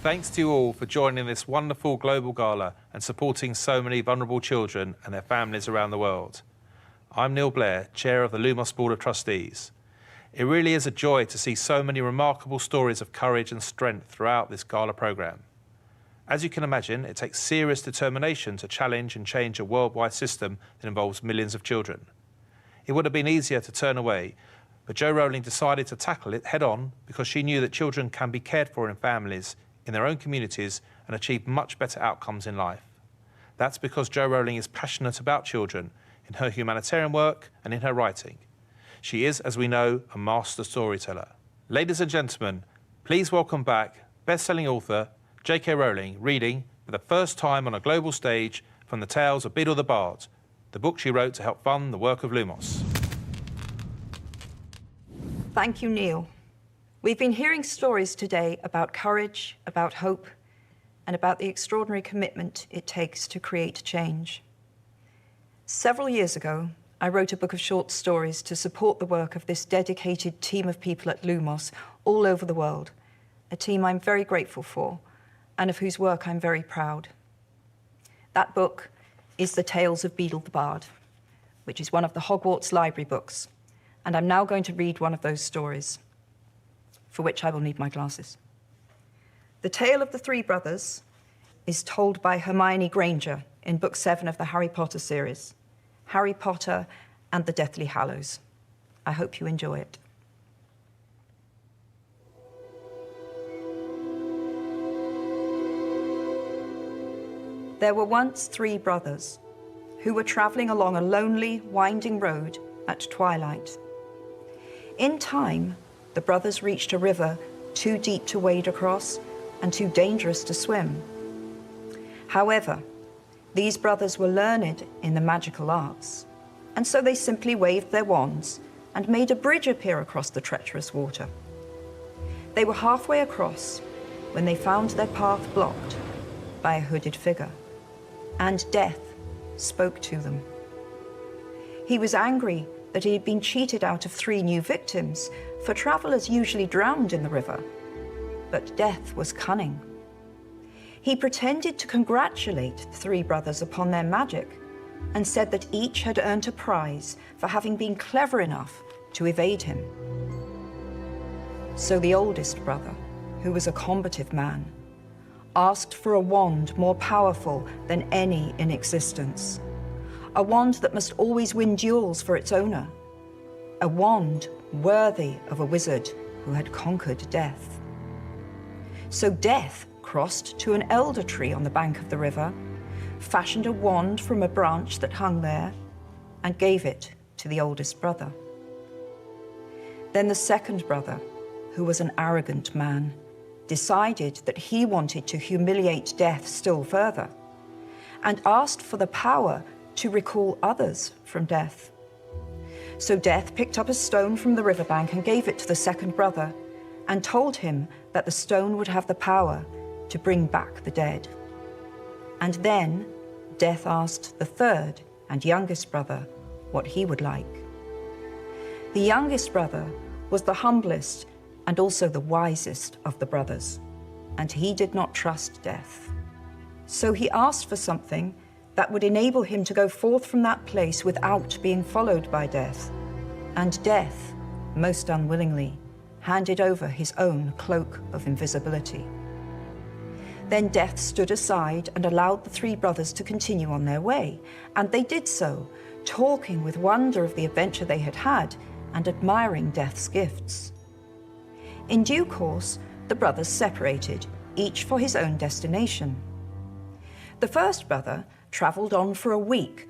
Thanks to you all for joining this wonderful global gala and supporting so many vulnerable children and their families around the world. I'm Neil Blair, Chair of the Lumos Board of Trustees. It really is a joy to see so many remarkable stories of courage and strength throughout this gala programme. As you can imagine, it takes serious determination to challenge and change a worldwide system that involves millions of children. It would have been easier to turn away, but Jo Rowling decided to tackle it head-on because she knew that children can be cared for in families, in their own communities, and achieve much better outcomes in life. That's because Jo Rowling is passionate about children in her humanitarian work and in her writing. She is, as we know, a master storyteller. Ladies and gentlemen, please welcome back best-selling author J.K. Rowling reading, for the first time on a global stage, from the tales of Beedle the Bard, the book she wrote to help fund the work of Lumos. Thank you, Neil. We've been hearing stories today about courage, about hope, and about the extraordinary commitment it takes to create change. Several years ago, I wrote a book of short stories to support the work of this dedicated team of people at Lumos all over the world, a team I'm very grateful for, and of whose work I'm very proud. That book is The Tales of Beedle the Bard, which is one of the Hogwarts library books, and I'm now going to read one of those stories, for which I will need my glasses. The tale of the three brothers is told by Hermione Granger in Book 7 of the Harry Potter series, Harry Potter and the Deathly Hallows. I hope you enjoy it. There were once three brothers who were traveling along a lonely, winding road at twilight. In time, the brothers reached a river too deep to wade across and too dangerous to swim. However, these brothers were learned in the magical arts, and so they simply waved their wands and made a bridge appear across the treacherous water. They were halfway across when they found their path blocked by a hooded figure, and Death spoke to them. He was angry that he had been cheated out of 3 new victims, for travelers usually drowned in the river. But Death was cunning. He pretended to congratulate the 3 brothers upon their magic and said that each had earned a prize for having been clever enough to evade him. So the oldest brother, who was a combative man, asked for a wand more powerful than any in existence. A wand that must always win duels for its owner. A wand worthy of a wizard who had conquered death. So Death crossed to an elder tree on the bank of the river, fashioned a wand from a branch that hung there, and gave it to the oldest brother. Then the second brother, who was an arrogant man, decided that he wanted to humiliate Death still further, and asked for the power to recall others from death. So Death picked up a stone from the riverbank and gave it to the second brother, and told him that the stone would have the power to bring back the dead. And then Death asked the third and youngest brother what he would like. The youngest brother was the humblest and also the wisest of the brothers, and he did not trust Death. So he asked for something that would enable him to go forth from that place without being followed by Death. And Death, most unwillingly, handed over his own cloak of invisibility. Then Death stood aside and allowed the 3 brothers to continue on their way, and they did so, talking with wonder of the adventure they had had and admiring Death's gifts. In due course, the brothers separated, each for his own destination. The first brother travelled on for a week,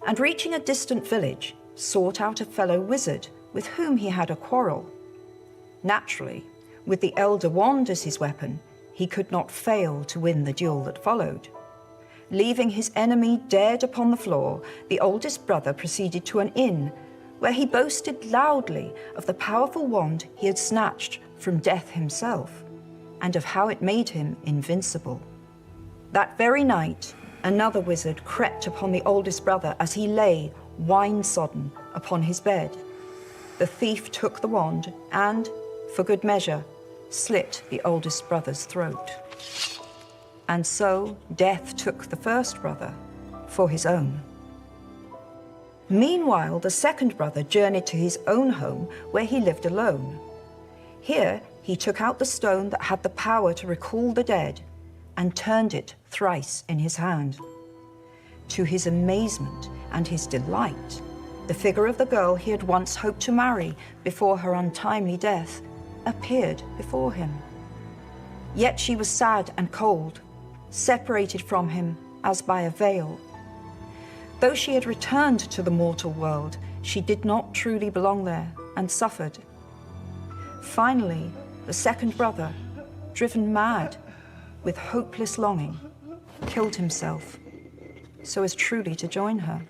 and reaching a distant village, sought out a fellow wizard with whom he had a quarrel. Naturally, with the elder wand as his weapon, he could not fail to win the duel that followed. Leaving his enemy dead upon the floor, the oldest brother proceeded to an inn, where he boasted loudly of the powerful wand he had snatched from Death himself, and of how it made him invincible. That very night, another wizard crept upon the oldest brother as he lay, wine-sodden, upon his bed. The thief took the wand and, for good measure, slit the oldest brother's throat. And so death took the first brother for his own. Meanwhile, the second brother journeyed to his own home where he lived alone. Here, he took out the stone that had the power to recall the dead and turned it thrice in his hand. To his amazement and his delight, the figure of the girl he had once hoped to marry before her untimely death appeared before him. Yet she was sad and cold, separated from him as by a veil. Though she had returned to the mortal world, she did not truly belong there and suffered. Finally, the second brother, driven mad with hopeless longing, killed himself so as truly to join her.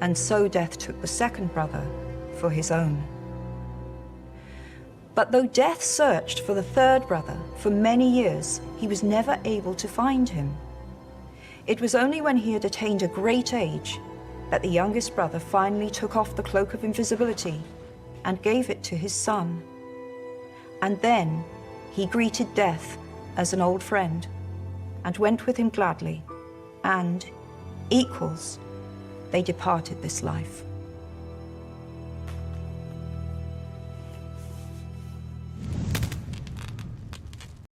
And so death took the second brother for his own. But though death searched for the third brother for many years, he was never able to find him. It was only when he had attained a great age that the youngest brother finally took off the cloak of invisibility and gave it to his son. And then he greeted death as an old friend and went with him gladly, and, equals, they departed this life.